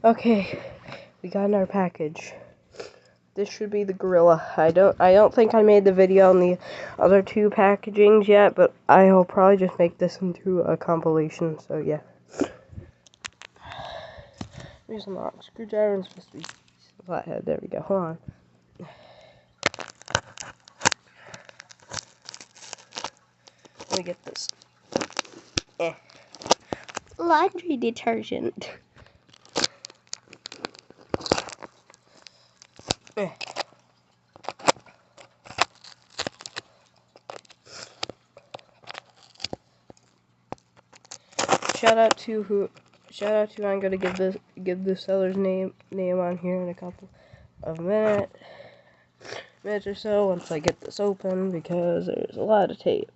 Okay, we got in our package. This should be the Gorilla. I don't think I made the video on the other two packagings yet, but I'll probably just make this into a compilation, so yeah. Here's a lock. Screwdriver is supposed to be flathead. There we go. Hold on. Let me get this. Laundry detergent. Shout out to I'm gonna give the seller's name on here in a couple of minutes or so once I get this open, because there's a lot of tape.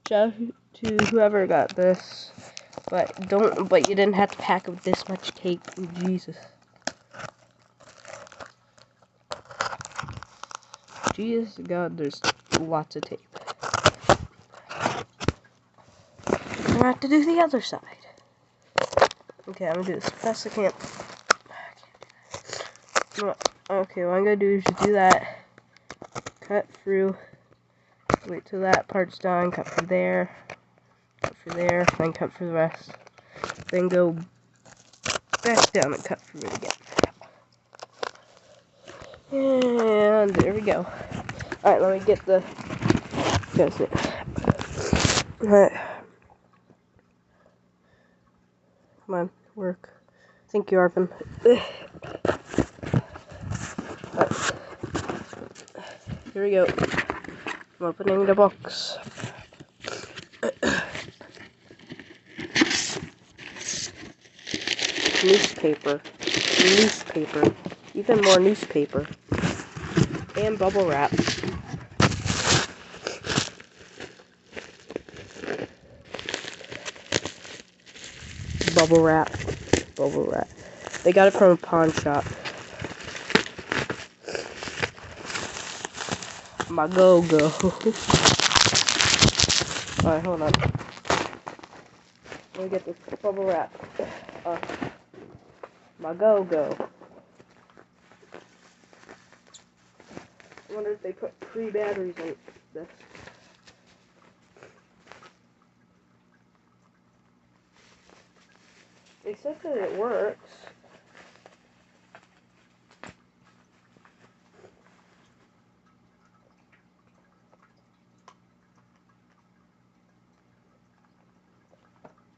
Shout out to whoever got this, but you didn't have to pack with this much tape. Jesus. Jesus God, there's lots of tape. I'm gonna have to do the other side. Okay, I'm gonna do this as fast as I can. Okay, what I'm gonna do is just do that. Cut through. Wait till that part's done. Cut from there. Cut through there. Then cut for the rest. Then go back down and cut through it again. And there we go. Alright, let me get the... That's it. Alright. Come on, work. Thank you, Arvin. Right. Here we go. I'm opening the box. Newspaper. Even more newspaper. And bubble wrap. Bubble wrap. They got it from a pawn shop. My go-go. Alright, hold on. Let me get this bubble wrap. My go-go. I wonder if they put 3 batteries in this. They said that it works.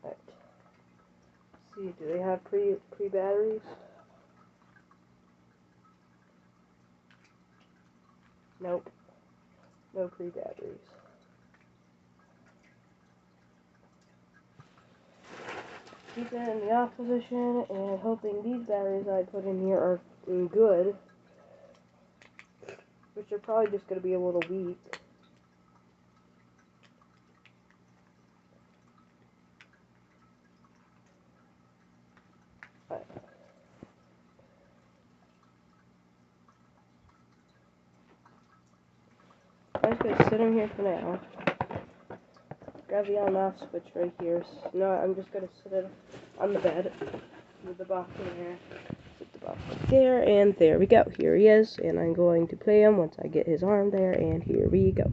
Right. Let's see, do they have pre batteries? Nope. No pre batteries. Keep it in the off position and hoping these batteries I put in here are good, which are probably just going to be a little weak. Right. I'm just going to sit in here for now. Grab the on-off switch right here. No, I'm just going to sit it on the bed with the box in there. Put the box right there, and there we go. Here he is, and I'm going to play him once I get his arm there, and here we go.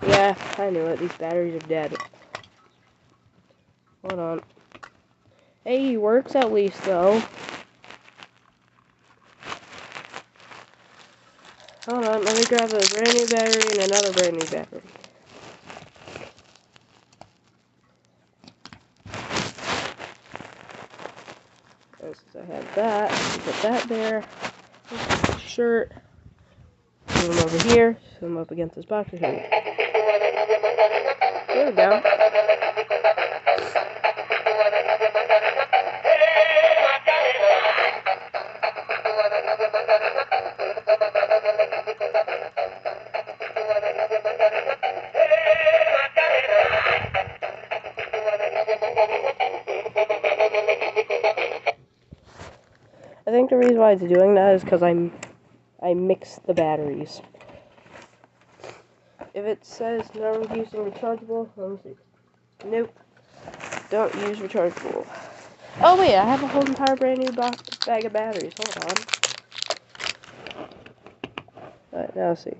Yeah, I knew it. These batteries are dead. Hold on. Hey, he works at least, though. Hold on, let me grab a brand new battery and another brand new battery. And since I have that, put that there. Shirt. Put them over here. Put them up against this box. There we go. I think the reason why it's doing that is because I mixed the batteries. If it says no using rechargeable, let me see. Nope. Don't use rechargeable. Oh wait, I have a whole entire brand new bag of batteries. Hold on. Alright, now see.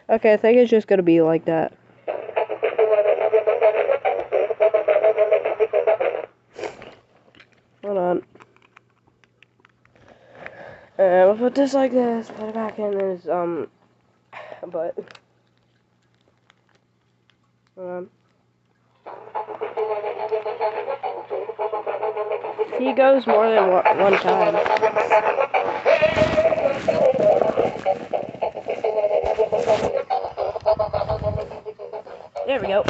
Okay, I think it's just gonna be like that. Hold on. We'll put this like this, put it back in his, butt. Hold on. He goes more than one time. There we go.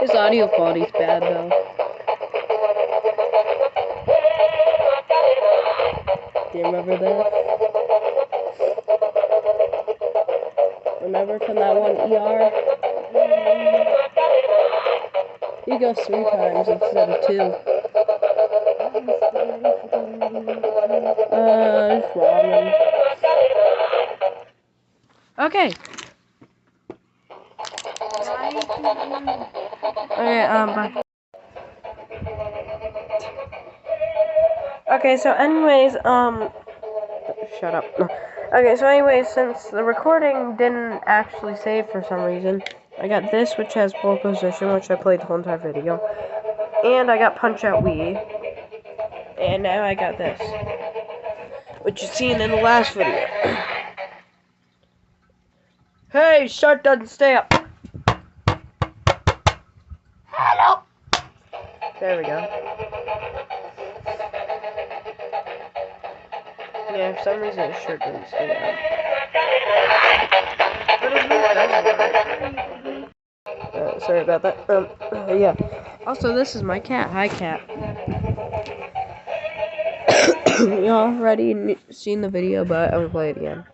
His audio quality's bad though. Do you remember this? Remember from that one ER? He goes 3 times instead of 2. It's ramen. Okay. Okay, bye. Okay, so anyways, shut up. Okay, so anyways, since the recording didn't actually save for some reason, I got this, which has pole position, which I played the whole entire video, and I got Punch Out Wii, and now I got this, which you seen in the last video. Hey, shark doesn't stay up. Hello. There we go. Yeah, for some reason his shirt didn't stay up. But his move does work. Sorry about that. Yeah. Also, this is my cat. Hi, cat. You already seen the video, but I'm gonna play it again.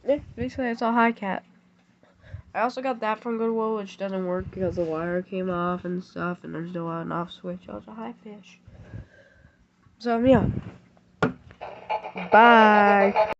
Yeah, basically it's a Hi Cat. I also got that from Goodwill, which doesn't work because the wire came off and stuff, and there's no on and off switch. Oh, it's a Hi Fish. So, yeah. Bye.